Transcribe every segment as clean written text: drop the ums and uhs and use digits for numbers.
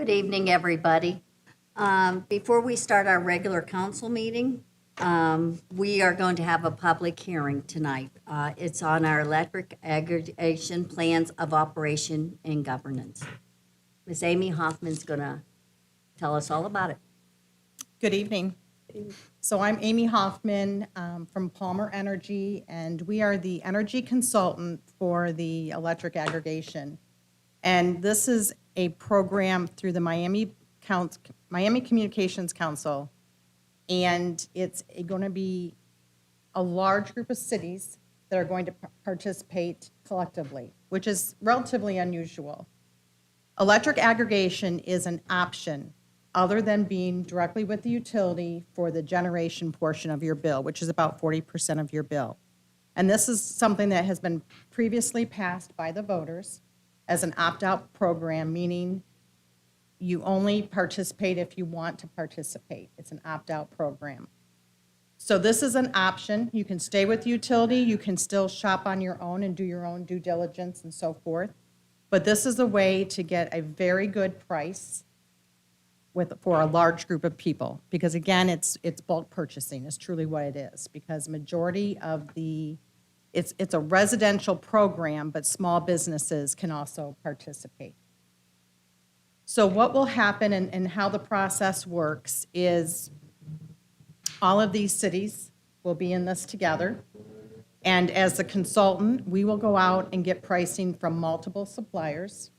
Good evening, everybody. Before we start our regular council meeting, we are going to have a public hearing tonight. It's on our electric aggregation plans of operation and governance. Ms. Amy Hoffman's going to tell us all about it. Good evening. So I'm Amy Hoffman from Palmer Energy, and we are the energy consultant for the electric aggregation. And this is a program through the Miami Communications Council, and it's going to be a large group of cities that are going to participate collectively, which is relatively unusual. Electric aggregation is an option other than being directly with the utility for the generation portion of your bill, which is about 40% of your bill. And this is something that has been previously passed by the voters as an opt-out program, meaning you only participate if you want to participate. It's an opt-out program. So this is an option. You can stay with the utility. You can still shop on your own and do your own due diligence and so forth. But this is a way to get a very good price for a large group of people, because again, it's bulk purchasing is truly what it is, because majority of it's a residential program, but small businesses can also participate. So what will happen and how the process works is all of these cities will be in this together, and as the consultant, we will go out and get pricing from multiple suppliers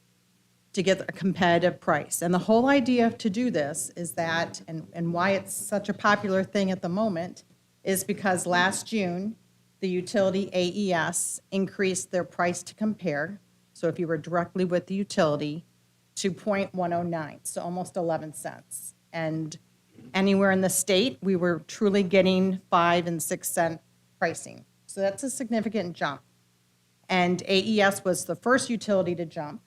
to get a competitive price. And the whole idea to do this is that, and why it's such a popular thing at the moment, is because last June, the utility AES increased their price to compare, so if you were directly with the utility, to 0.109, so almost 11 cents. And anywhere in the state, we were truly getting 5 and 6 cent pricing. So that's a significant jump. And AES was the first utility to jump.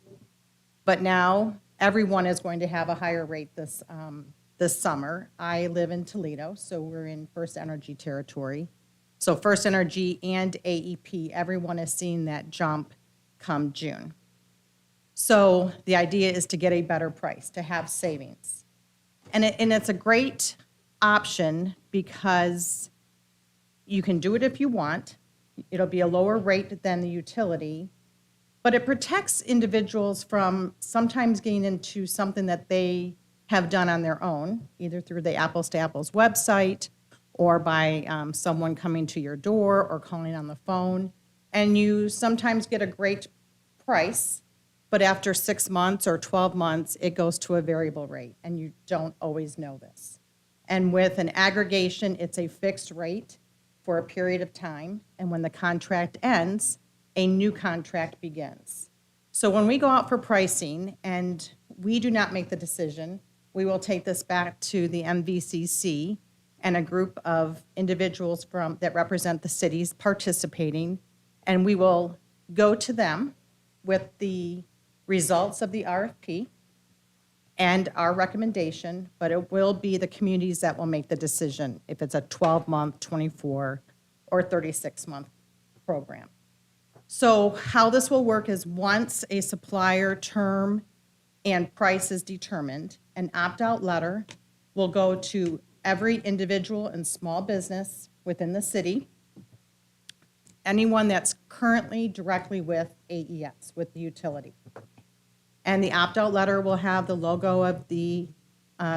But now everyone is going to have a higher rate this summer. I live in Toledo, so we're in First Energy territory. So First Energy and AEP, everyone is seeing that jump come June. So the idea is to get a better price, to have savings. And it's a great option because you can do it if you want. It'll be a lower rate than the utility, but it protects individuals from sometimes getting into something that they have done on their own, either through the Apples to Apples website or by someone coming to your door or calling on the phone. And you sometimes get a great price, but after 6 months or 12 months, it goes to a variable rate, and you don't always know this. And with an aggregation, it's a fixed rate for a period of time, and when the contract ends, a new contract begins. So when we go out for pricing, and we do not make the decision, we will take this back to the MVCC and a group of individuals that represent the cities participating, and we will go to them with the results of the RFP and our recommendation, but it will be the communities that will make the decision if it's a 12-month, 24, or 36-month program. So how this will work is once a supplier term and price is determined, an opt-out letter will go to every individual and small business within the city, anyone that's currently directly with AES, with the utility. And the opt-out letter will have the logo of the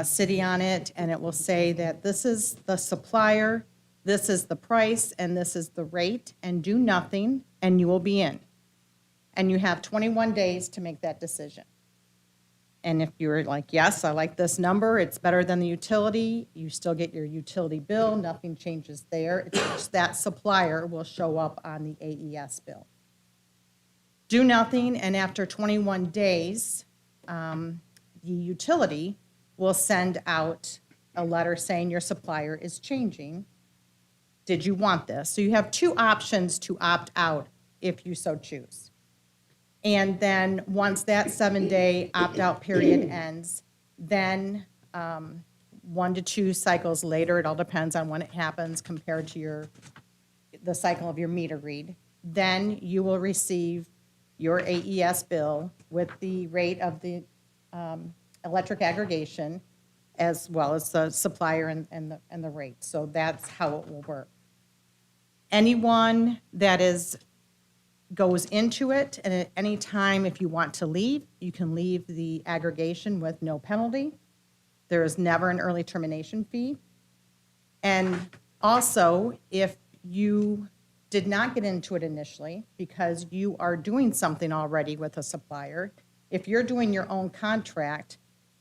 city on it, and it will say that this is the supplier, this is the price, and this is the rate, and do nothing, and you will be in. And you have 21 days to make that decision. And if you're like, yes, I like this number, it's better than the utility, you still get your utility bill, nothing changes there. It's just that supplier will show up on the AES bill. Do nothing, and after 21 days, the utility will send out a letter saying your supplier is changing. Did you want this? So you have two options to opt out if you so choose. And then once that 7-day opt-out period ends, then 1 to 2 cycles later, it all depends on when it happens compared to the cycle of your meter read, then you will receive your AES bill with the rate of the electric aggregation as well as the supplier and the rate. So that's how it will work. Anyone that goes into it, and at any time, if you want to leave, you can leave the aggregation with no penalty. There is never an early termination fee. And also, if you did not get into it initially because you are doing something already with a supplier, if you're doing your own contract,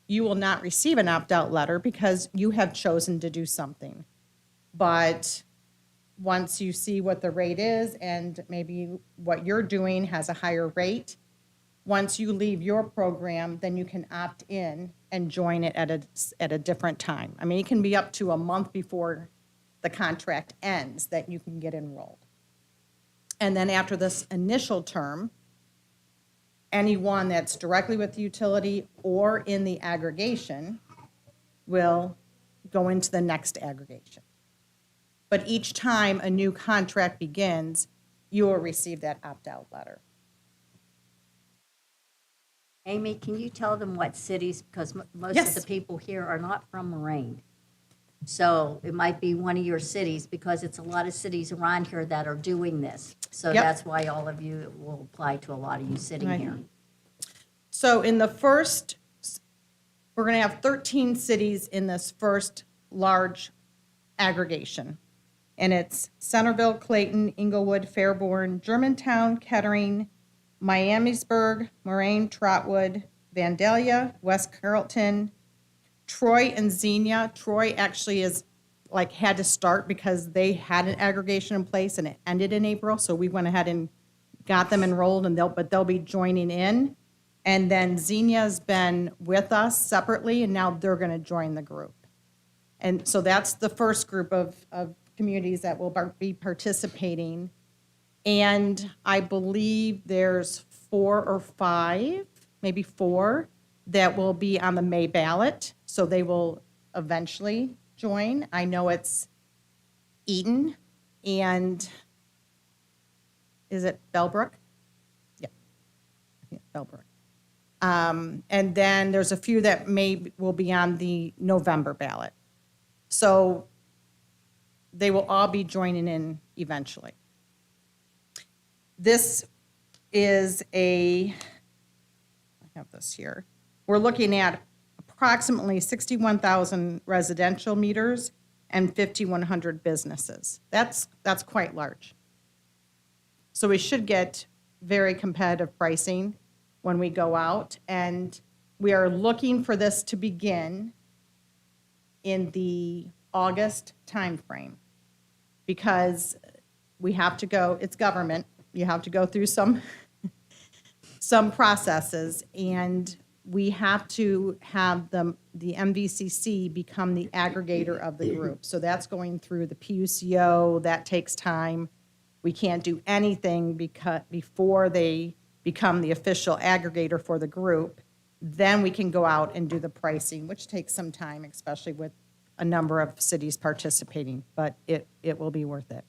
you will not receive an opt-out letter because you have chosen to do something. But once you see what the rate is and maybe what you're doing has a higher rate, once you leave your program, then you can opt in and join it at a different time. I mean, it can be up to a month before the contract ends that you can get enrolled. And then after this initial term, anyone that's directly with the utility or in the aggregation will go into the next aggregation. But each time a new contract begins, you will receive that opt-out letter. Amy, can you tell them what cities, because most of Yes. the people here are not from Moraine. So it might be one of your cities, because it's a lot of cities around here that are doing this. So Yep. that's why all of you, it will apply to a lot of you sitting Right. here. So in the first, we're going to have 13 cities in this first large aggregation. And it's Centerville, Clayton, Inglewood, Fairborn, Germantown, Kettering, Miamisburg, Moraine, Trotwood, Vandalia, West Carrollton, Troy, and Xenia. Troy actually had to start because they had an aggregation in place and it ended in April. So we went ahead and got them enrolled, and they'll be joining in. And then Xenia's been with us separately, and now they're going to join the group. And so that's the first group of communities that will be participating. And I believe there's 4 or 5, maybe 4, that will be on the May ballot. So they will eventually join. I know it's Eaton and, is it Bellbrook? Yeah, Bellbrook. And then there's a few that will be on the November ballot. So they will all be joining in eventually. This is I have this here. We're looking at approximately 61,000 residential meters and 5,100 businesses. That's quite large. So we should get very competitive pricing when we go out, and we are looking for this to begin in the August timeframe, because we have to go, it's government, you have to go through some processes, and we have to have the MVCC become the aggregator of the group. So that's going through the PUCO, that takes time. We can't do anything before they become the official aggregator for the group. Then we can go out and do the pricing, which takes some time, especially with a number of cities participating, but it will be worth it.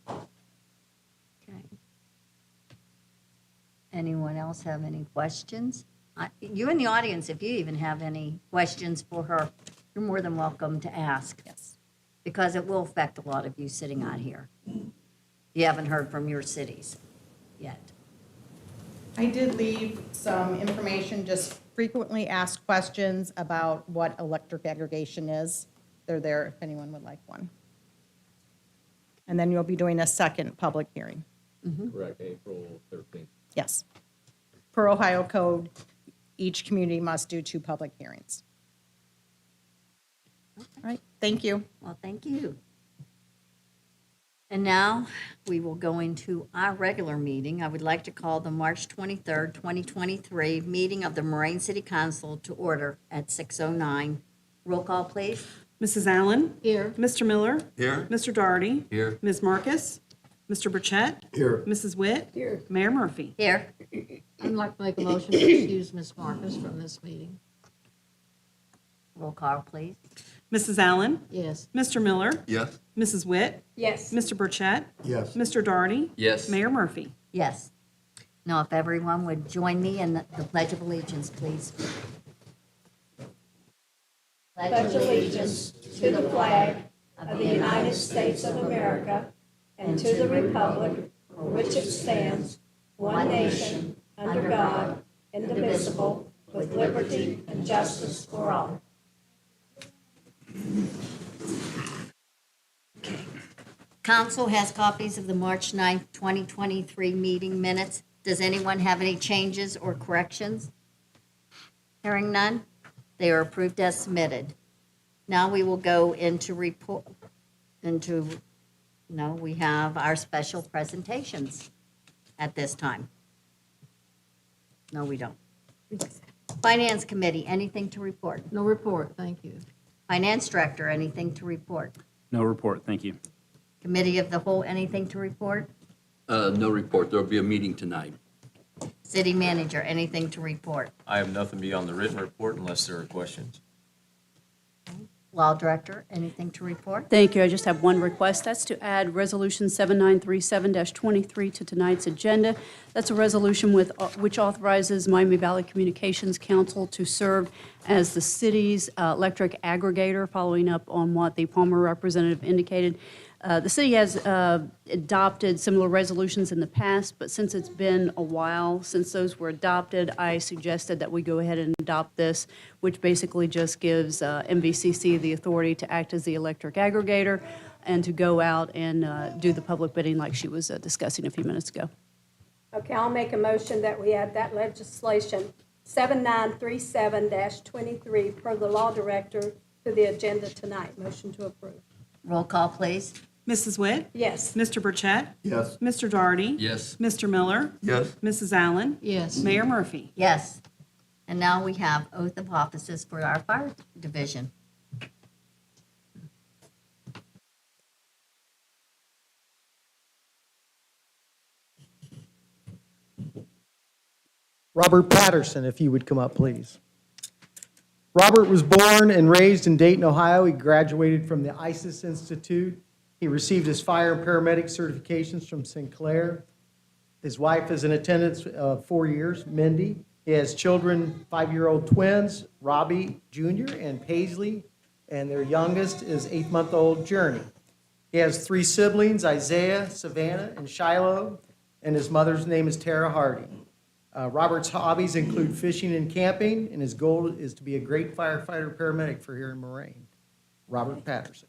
Okay. Anyone else have any questions? You in the audience, if you even have any questions for her, you're more than welcome to ask. Yes. Because it will affect a lot of you sitting out here. You haven't heard from your cities yet. I did leave some information, just frequently asked questions about what electric aggregation is. They're there if anyone would like one. And then you'll be doing a second public hearing. Correct, April 13th. Yes. Per Ohio code, each community must do 2 public hearings. All right, thank you. Well, thank you. And now we will go into our regular meeting. I would like to call the March 23rd, 2023 meeting of the Moraine City Council to order at 6:09. Roll call, please. Mrs. Allen? Here. Mr. Miller? Here. Mr. Doherty? Here. Ms. Marcus? Mr. Burchett? Here. Mrs. Witt? Here. Mayor Murphy? Here. I'd like to make a motion to excuse Ms. Marcus from this meeting. Roll call, please. Mrs. Allen? Yes. Mr. Miller? Yes. Mrs. Witt? Yes. Mr. Burchett? Yes. Mr. Doherty? Yes. Mayor Murphy? Yes. Now, if everyone would join me in the Pledge of Allegiance, please. pledge allegiance to the flag of the United States of America and to the republic for which it stands, one nation, under God, indivisible, with liberty and justice for all. Council has copies of the March 9th, 2023 meeting minutes. Does anyone have any changes or corrections? Hearing none, they are approved as submitted. Now we will go into we have our special presentations at this time. No, we don't. Finance Committee, anything to report? No report, thank you. Finance Director, anything to report? No report, thank you. Committee of the Whole, anything to report? No report. There'll be a meeting tonight. City Manager, anything to report? I have nothing beyond the written report unless there are questions. Law Director, anything to report? Thank you. I just have one request. That's to add Resolution 7937-23 to tonight's agenda. That's a resolution which authorizes Miami Valley Communications Council to serve as the city's electric aggregator, following up on what the Palmer representative indicated. The city has adopted similar resolutions in the past, but since it's been a while since those were adopted, I suggested that we go ahead and adopt this, which basically just gives MVCC the authority to act as the electric aggregator and to go out and do the public bidding like she was discussing a few minutes ago. Okay, I'll make a motion that we add that legislation 7937-23 per the law director to the agenda tonight. Motion to approve. Roll call, please. Mrs. Witt? Yes. Mr. Burchett? Yes. Mr. Doherty? Yes. Mr. Miller? Yes. Mrs. Allen? Yes. Mayor Murphy? Yes. And now we have oath of offices for our fire division. Robert Patterson, if you would come up, please. Robert was born and raised in Dayton, Ohio. He graduated from the ISIS Institute. He received his fire and paramedic certifications from Sinclair. His wife is in attendance 4 years, Mindy. He has children, 5-year-old twins, Robbie Jr. and Paisley, and their youngest is 8-month-old Journey. He has 3 siblings, Isaiah, Savannah, and Shiloh, and his mother's name is Tara Hardy. Robert's hobbies include fishing and camping, and his goal is to be a great firefighter paramedic for here in Moraine. Robert Patterson.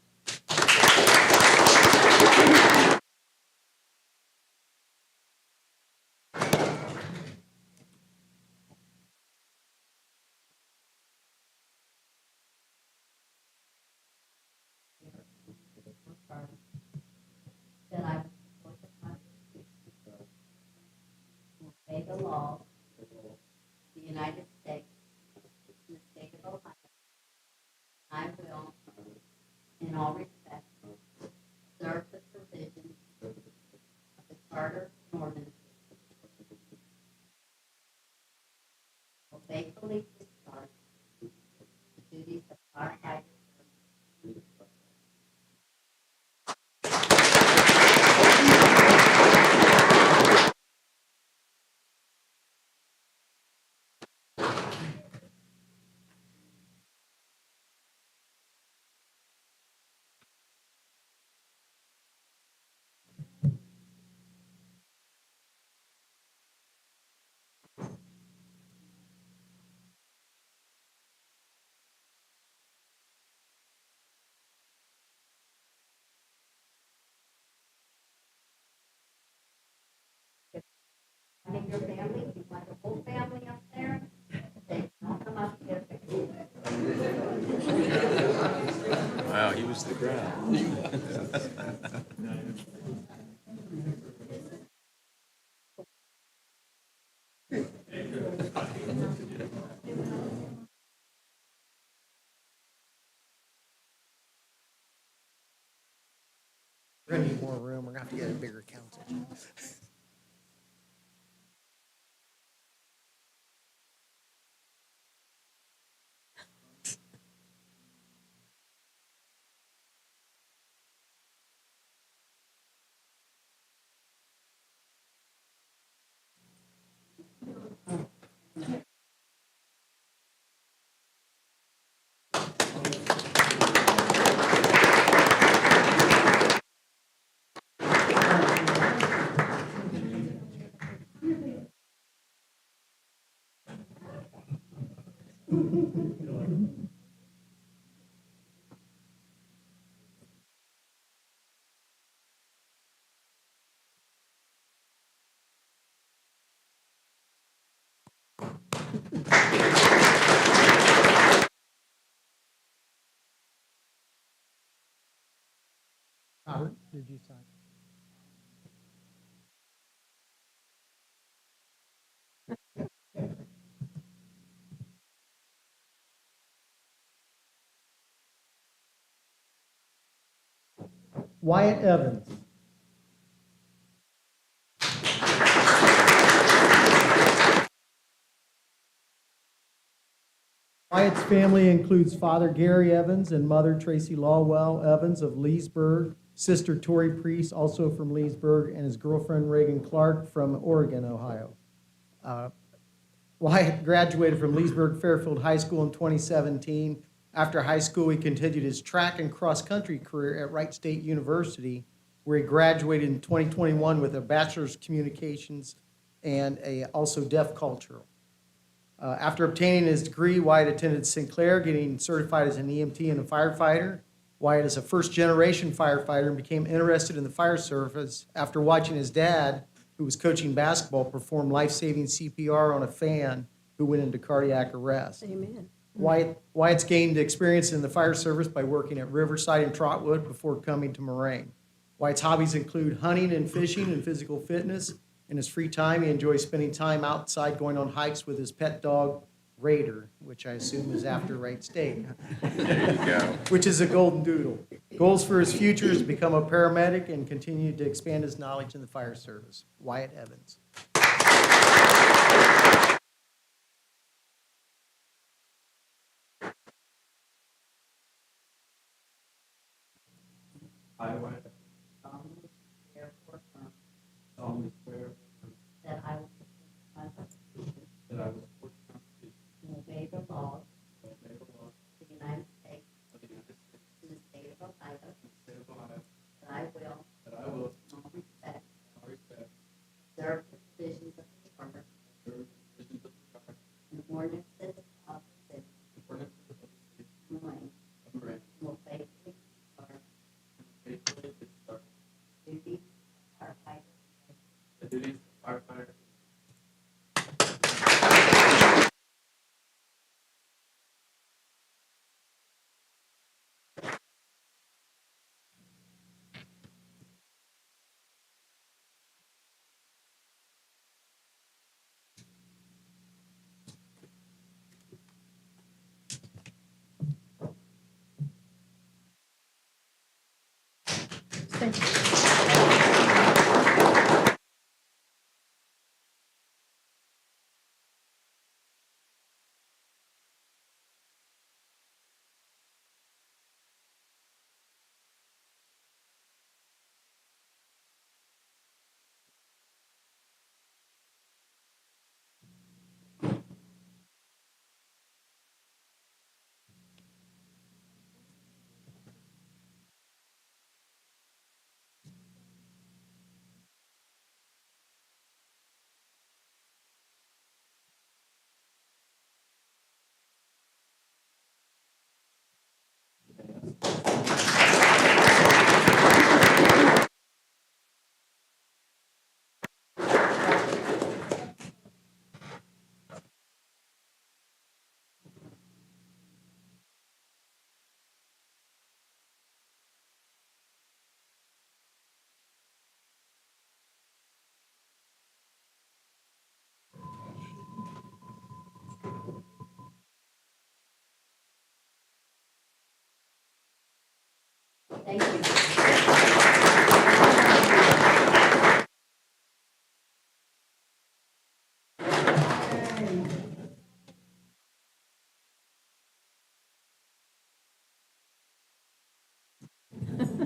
That I will support the Constitution and obey the laws of the United States and the state of Ohio. I will, in all respects, observe the provisions of the Charter and ordinances. Will faithfully discharge the duties of firefighter. Having your family, you want the whole family up there, they all come up here. Wow, he was the crowd. We're going to need more room. We're going to have to get a bigger council. Robert, did you sign? Wyatt Evans. Wyatt's family includes Father Gary Evans and Mother Tracy Lawwell Evans of Leesburg, sister Tori Priest, also from Leesburg, and his girlfriend Reagan Clark from Oregon, Ohio. Wyatt graduated from Leesburg Fairfield High School in 2017. After high school, he continued his track and cross-country career at Wright State University, where he graduated in 2021 with a Bachelor's of Communications and also Deaf Cultural. After obtaining his degree, Wyatt attended Sinclair, getting certified as an EMT and a firefighter. Wyatt is a first-generation firefighter and became interested in the fire service after watching his dad, who was coaching basketball, perform life-saving CPR on a fan who went into cardiac arrest. Amen. Wyatt's gained experience in the fire service by working at Riverside and Trotwood before coming to Moraine. Wyatt's hobbies include hunting and fishing and physical fitness. In his free time, he enjoys spending time outside going on hikes with his pet dog, Raider, which I assume is after Wright State. There you go. Which is a golden doodle. Goals for his future is to become a paramedic and continue to expand his knowledge in the fire service. Wyatt Evans. That I will support the Constitution. And obey the laws. Of the United States. And the state of Ohio. That I will. In all respects. Observe the provisions of the charter. And ordinances of the city. Of Moraine. And will faithfully discharge. Duties of firefighter. Thank you.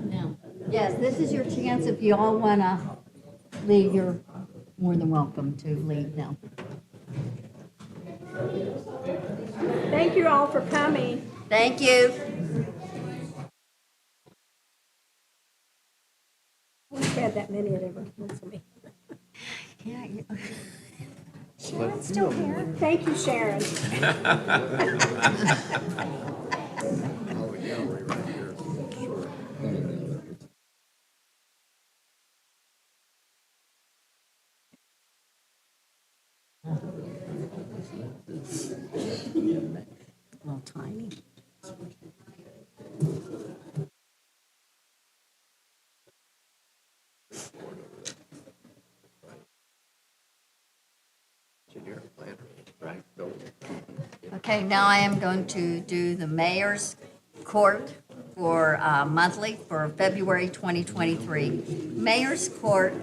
Now, yes, this is your chance. If you all want to leave, you're more than welcome to leave now. Thank you all for coming. Thank you. We've had that many that ever cancel me. Yeah, Sharon's still here. Thank you, Sharon. a little tiny. Okay, now I am going to do the mayor's court for monthly for February 2023. Mayor's court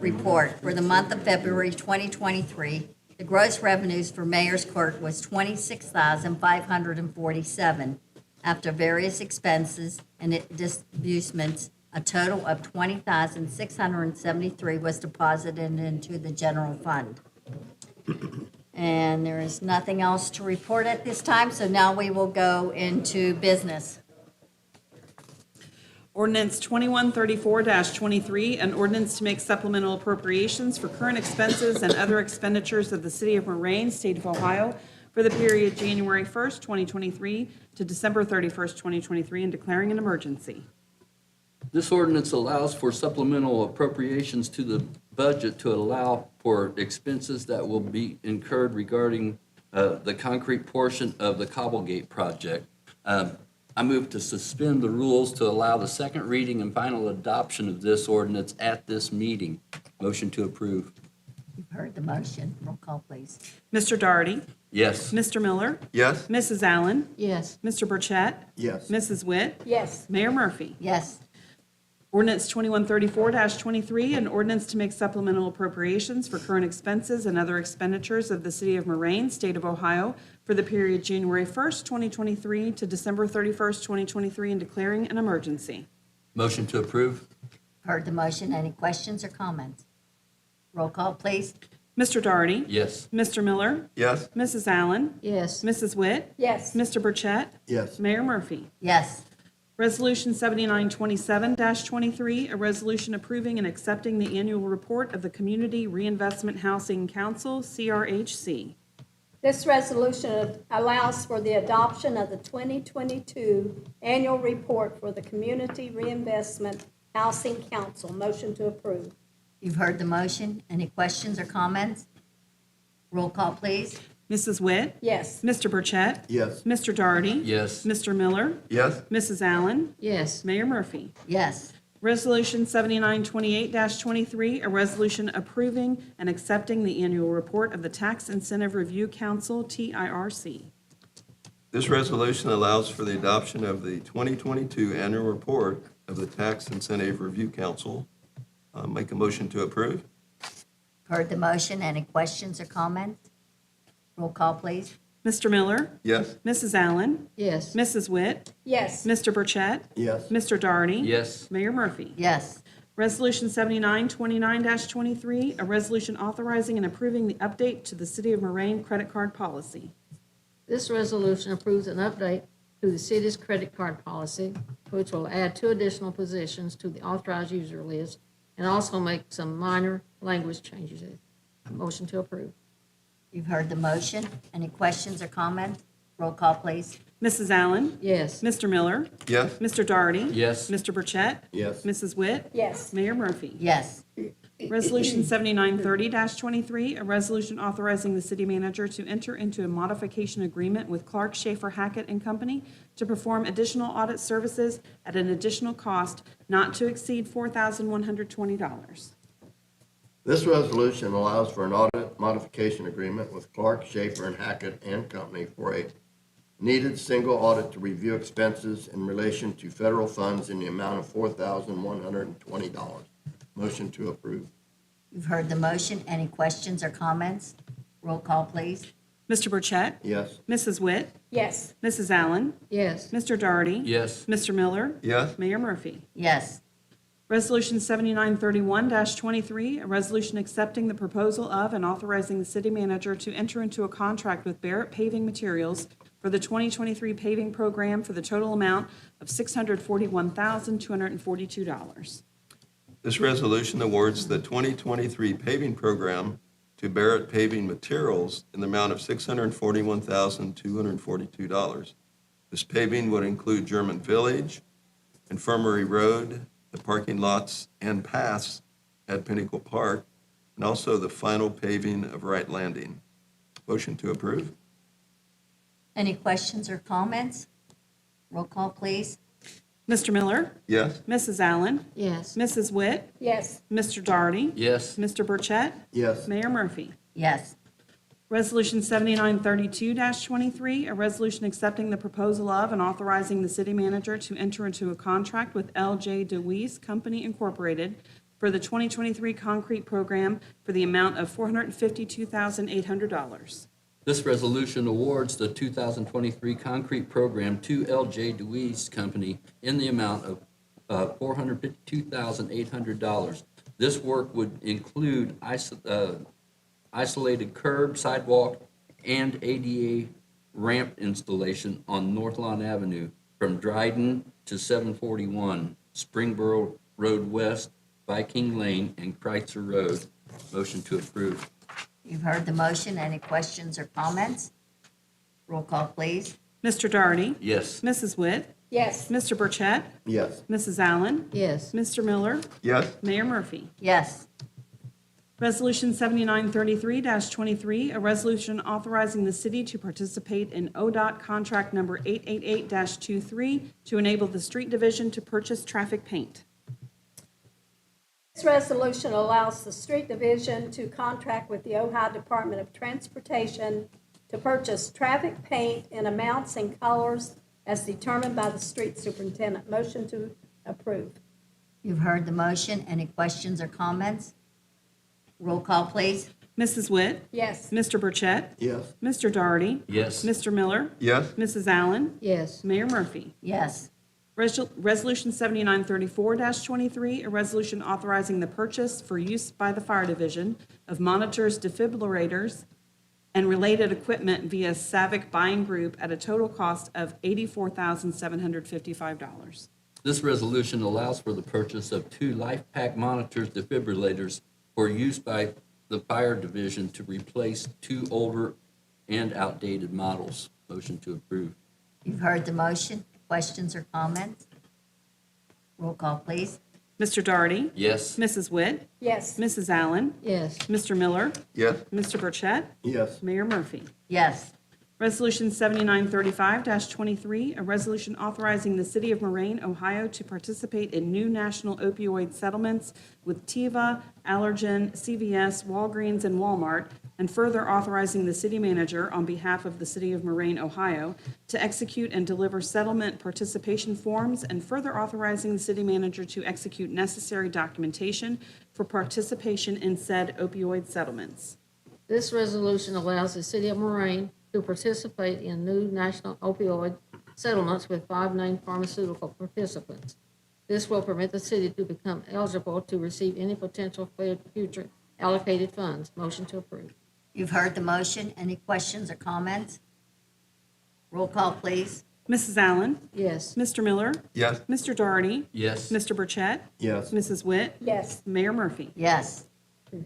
report for the month of February 2023. The gross revenues for mayor's court was $26,547. After various expenses and disbursements, a total of $20,673 was deposited into the general fund. And there is nothing else to report at this time, so now we will go into business. Ordinance 2134-23, an ordinance to make supplemental appropriations for current expenses and other expenditures of the City of Moraine, State of Ohio, for the period January 1st, 2023 to December 31st, 2023, and declaring an emergency. This ordinance allows for supplemental appropriations to the budget to allow for expenses that will be incurred regarding the concrete portion of the Cobblegate project. I move to suspend the rules to allow the second reading and final adoption of this ordinance at this meeting. Motion to approve. You've heard the motion. Roll call, please. Mr. Daugherty. Yes. Mr. Miller. Yes. Mrs. Allen. Yes. Mr. Burchett. Yes. Mrs. Witt. Yes. Mayor Murphy. Yes. Ordinance 2134-23, an ordinance to make supplemental appropriations for current expenses and other expenditures of the City of Moraine, State of Ohio, for the period January 1st, 2023 to December 31st, 2023, and declaring an emergency. Motion to approve. Heard the motion. Any questions or comments? Roll call, please. Mr. Daugherty. Yes. Mr. Miller. Yes. Mrs. Allen. Yes. Mrs. Witt. Yes. Mr. Burchett. Yes. Mayor Murphy. Yes. Resolution 7927-23, a resolution approving and accepting the annual report of the Community Reinvestment Housing Council, CRHC. This resolution allows for the adoption of the 2022 annual report for the Community Reinvestment Housing Council. Motion to approve. You've heard the motion. Any questions or comments? Roll call, please. Mrs. Witt. Yes. Mr. Burchett. Yes. Mr. Daugherty. Yes. Mr. Miller. Yes. Mrs. Allen. Yes. Mayor Murphy. Yes. Resolution 7928-23, a resolution approving and accepting the annual report of the Tax Incentive Review Council, TIRC. This resolution allows for the adoption of the 2022 annual report of the Tax Incentive Review Council. Make a motion to approve. Heard the motion. Any questions or comments? Roll call, please. Mr. Miller. Yes. Mrs. Allen. Yes. Mrs. Witt. Yes. Mr. Burchett. Yes. Mr. Daugherty. Yes. Mayor Murphy. Yes. Resolution 7929-23, a resolution authorizing and approving the update to the City of Moraine credit card policy. This resolution approves an update to the city's credit card policy, which will add 2 additional positions to the authorized user list and also make some minor language changes. Motion to approve. You've heard the motion. Any questions or comments? Roll call, please. Mrs. Allen. Yes. Mr. Miller. Yes. Mr. Daugherty. Yes. Mr. Burchett. Yes. Mrs. Witt. Yes. Mayor Murphy. Yes. Resolution 7930-23, a resolution authorizing the city manager to enter into a modification agreement with Clark Schaefer Hackett and Company to perform additional audit services at an additional cost not to exceed $4,120. This resolution allows for an audit modification agreement with Clark, Schaefer, and Hackett and Company for a needed single audit to review expenses in relation to federal funds in the amount of $4,120. Motion to approve. You've heard the motion. Any questions or comments? Roll call, please. Mr. Burchett. Yes. Mrs. Witt. Yes. Mrs. Allen. Yes. Mr. Daugherty. Yes. Mr. Miller. Yes. Mayor Murphy. Yes. Resolution 7931-23, a resolution accepting the proposal of and authorizing the city manager to enter into a contract with Barrett Paving Materials for the 2023 paving program for the total amount of $641,242. This resolution awards the 2023 paving program to Barrett Paving Materials in the amount of $641,242. This paving would include German Village, Infirmary Road, the parking lots and paths at Pinnacle Park, and also the final paving of Wright Landing. Motion to approve. Any questions or comments? Roll call, please. Mr. Miller. Yes. Mrs. Allen. Yes. Mrs. Witt. Yes. Mr. Daugherty. Yes. Mr. Burchett. Yes. Mayor Murphy. Yes. Resolution 7932-23, a resolution accepting the proposal of and authorizing the city manager to enter into a contract with L.J. DeWeese Company Incorporated for the 2023 concrete program for the amount of $452,800. This resolution awards the 2023 concrete program to L.J. DeWeese Company in the amount of $452,800. This work would include isolated curb, sidewalk, and ADA ramp installation on North Lawn Avenue from Dryden to 741, Springboro Road West, Viking Lane, and Kreitzer Road. Motion to approve. You've heard the motion. Any questions or comments? Roll call, please. Mr. Darty? Yes. Mrs. Witt? Yes. Mr. Burchett? Yes. Mrs. Allen? yes, Mr. Miller? Yes. Mayor Murphy? Yes. Resolution 7933-23, a resolution authorizing the city to participate in ODOT contract number 888-23 to enable the street division to purchase traffic paint. This resolution allows the street division to contract with the Ohio Department of Transportation to purchase traffic paint in amounts and colors as determined by the street superintendent. Motion to approve. You've heard the motion. Any questions or comments? Roll call, please. Mrs. Witt? Yes. Mr. Burchett? Yes. Mr. Darty? Yes. Mr. Miller? Yes. Mrs. Allen? yes, Mayor Murphy? Yes. Resolution 7934-23, a resolution authorizing the purchase for use by the fire division of monitors, defibrillators, and related equipment via Savick Buying Group at a total cost of $84,755. This resolution allows for the purchase of 2 LifePak monitors defibrillators for use by the fire division to replace 2 older and outdated models. Motion to approve. You've heard the motion. Questions or comments? Roll call, please. Mr. Darty? Yes. Mrs. Witt? Yes. Mrs. Allen? yes, Mr. Miller? Yes. Mr. Burchett? Yes. Mayor Murphy? Yes. Resolution 7935-23, a resolution authorizing the City of Moraine, Ohio to participate in new national opioid settlements with Teva, Allergan, CVS, Walgreens, and Walmart, and further authorizing the city manager on behalf of the City of Moraine, Ohio, to execute and deliver settlement participation forms, and further authorizing the city manager to execute necessary documentation for participation in said opioid settlements. this resolution allows the city of Moraine to participate in new national opioid settlements with 5 named pharmaceutical participants. This will permit the city to become eligible to receive any potential future allocated funds. Motion to approve. You've heard the motion. Any questions or comments? Roll call, please. Mrs. Allen? Yes, Mr. Miller? Yes. Mr. Darty? Yes. Mr. Burchett? Yes. Mrs. Witt? Yes. Mayor Murphy? Yes.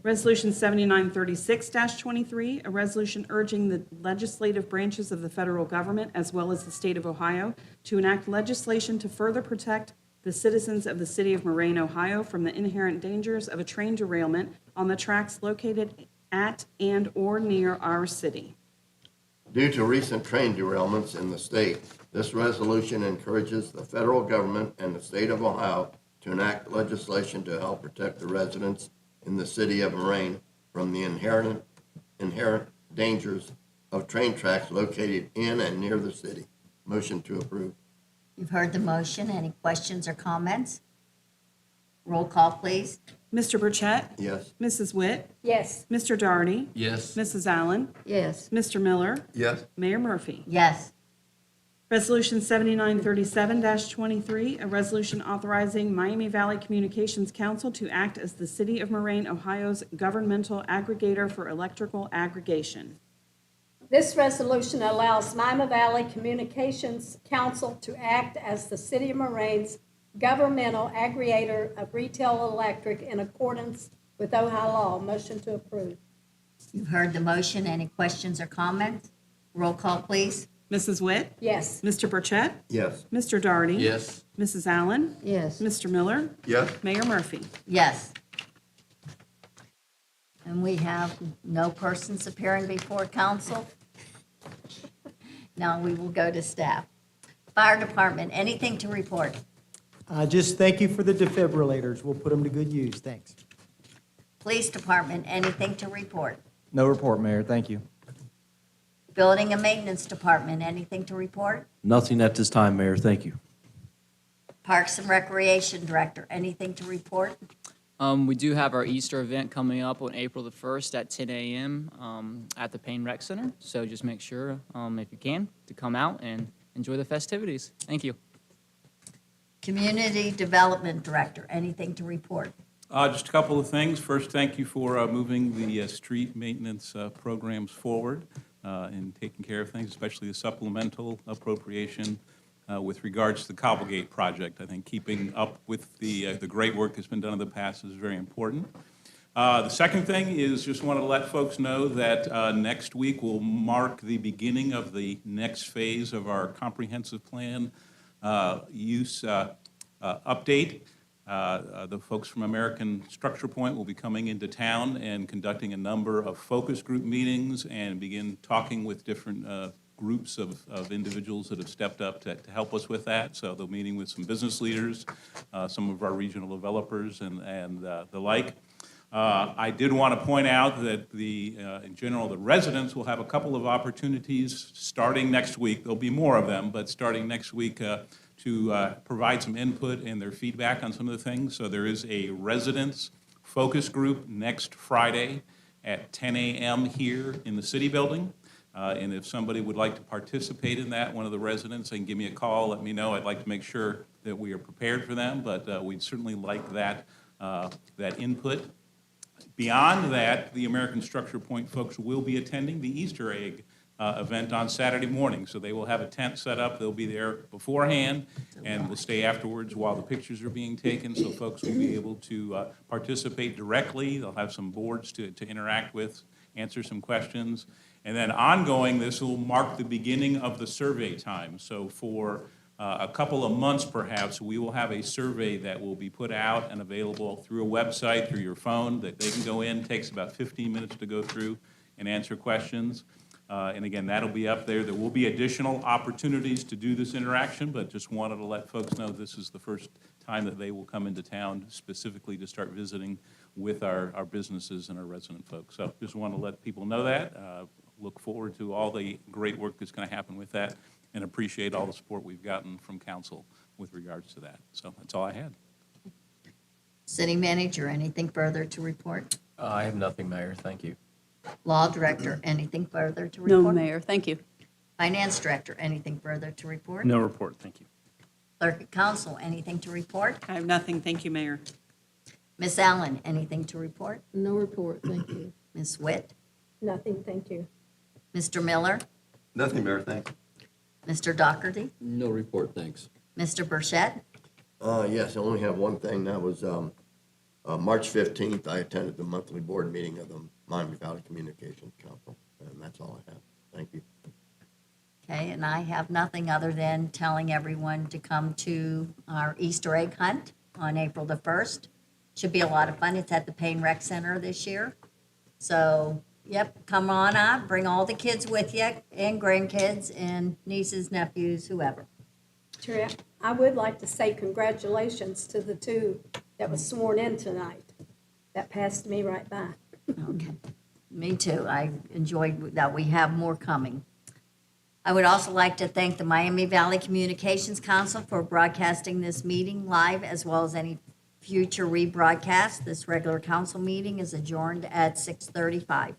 Resolution 7936-23, a resolution urging the legislative branches of the federal government as well as the state of Ohio to enact legislation to further protect the citizens of the city of Moraine, Ohio from the inherent dangers of a train derailment on the tracks located at and/or near our city. Due to recent train derailments in the state, this resolution encourages the federal government and the state of Ohio to enact legislation to help protect the residents in the city of Moraine from the inherent dangers of train tracks located in and near the city. Motion to approve. You've heard the motion. Any questions or comments? Roll call, please. Mr. Burchett? Yes. Mrs. Witt? Yes. Mr. Darty? Yes. Mrs. Allen? yes, Mr. Miller? Yes. Mayor Murphy? Yes. Resolution 7937-23, a resolution authorizing Miami Valley Communications Council to act as the City of Moraine, Ohio's governmental aggregator for electrical aggregation. This resolution allows Miami Valley Communications Council to act as the City of Moraine's governmental aggregator of retail electric in accordance with Ohio law. Motion to approve. You've heard the motion. Any questions or comments? Roll call, please. Mrs. Witt? Yes. Mr. Burchett? Yes. Mr. Darty? Yes. Mrs. Allen? yes, Mr. Miller? Yes. Mayor Murphy? Yes. And we have no persons appearing before council. Now we will go to staff. Fire Department, anything to report? Just thank you for the defibrillators. We'll put them to good use. Thanks. Police Department, anything to report? No report, Mayor. Thank you. Building and Maintenance Department, anything to report? Nothing at this time, Mayor. Thank you. Parks and Recreation Director, anything to report? We do have our Easter event coming up on April the 1st at 10 a.m. At the Payne Rec Center. So just make sure, if you can, to come out and enjoy the festivities. Thank you. Community Development Director, anything to report? Just a couple of things. First, thank you for moving the street maintenance programs forward and taking care of things, especially the supplemental appropriation with regards to the Cobblegate project. I think keeping up with the great work that's been done in the past is very important. The second thing is just wanted to let folks know that next week will mark the beginning of the next phase of our comprehensive plan use update. The folks from American Structure Point will be coming into town and conducting a number of focus group meetings and begin talking with different groups of individuals that have stepped up to help us with that. So they're meeting with some business leaders, some of our regional developers and the like. I did want to point out that in general, the residents will have a couple of opportunities starting next week. There'll be more of them, but starting next week to provide some input and their feedback on some of the things. So there is a residents focus group next Friday at 10 a.m. here in the city building. And if somebody would like to participate in that, one of the residents, they can give me a call, let me know. I'd like to make sure that we are prepared for them, but we'd certainly like that input. Beyond that, the American Structure Point folks will be attending the Easter egg event on Saturday morning. So they will have a tent set up. They'll be there beforehand and will stay afterwards while the pictures are being taken. So folks will be able to participate directly. They'll have some boards to interact with, answer some questions. And then ongoing, this will mark the beginning of the survey time. So for a couple of months perhaps, we will have a survey that will be put out and available through a website, through your phone, that they can go in. Takes about 15 minutes to go through and answer questions. And again, that'll be up there. There will be additional opportunities to do this interaction, but just wanted to let folks know this is the first time that they will come into town specifically to start visiting with our businesses and our resident folks. So just want to let people know that. Look forward to all the great work that's going to happen with that and appreciate all the support we've gotten from council with regards to that. So that's all I had. City Manager, anything further to report? I have nothing, Mayor. Thank you. Law Director, anything further to No, report? Mayor, thank you. Finance Director, anything further to report? No report. Thank you. Clerk of Council, anything to report? I have nothing. Thank you, Mayor. Ms. Allen, anything to report? No report, thank you. Ms. Witt? Nothing, thank you. Mr. Miller? Nothing, Mayor, thanks. Mr. Dougherty? No report, thanks. Mr. Burchett? Yes, I only have one thing. That was March 15th, I attended the monthly board meeting of the Miami Valley Communications Council, and that's all I have. Thank you. Okay, and I have nothing other than telling everyone to come to our Easter egg hunt on April the 1st. Should be a lot of fun. It's at the Payne Rec Center this year. So, yep, come on out, bring all the kids with you and grandkids and nieces, nephews, whoever. Terry, I would like to say congratulations to the two that was sworn in tonight. That passed me right by. Okay, me too. I enjoyed that we have more coming. I would also like to thank the Miami Valley Communications Council for broadcasting this meeting live as well as any future rebroadcast. This regular council meeting is adjourned at 6:35.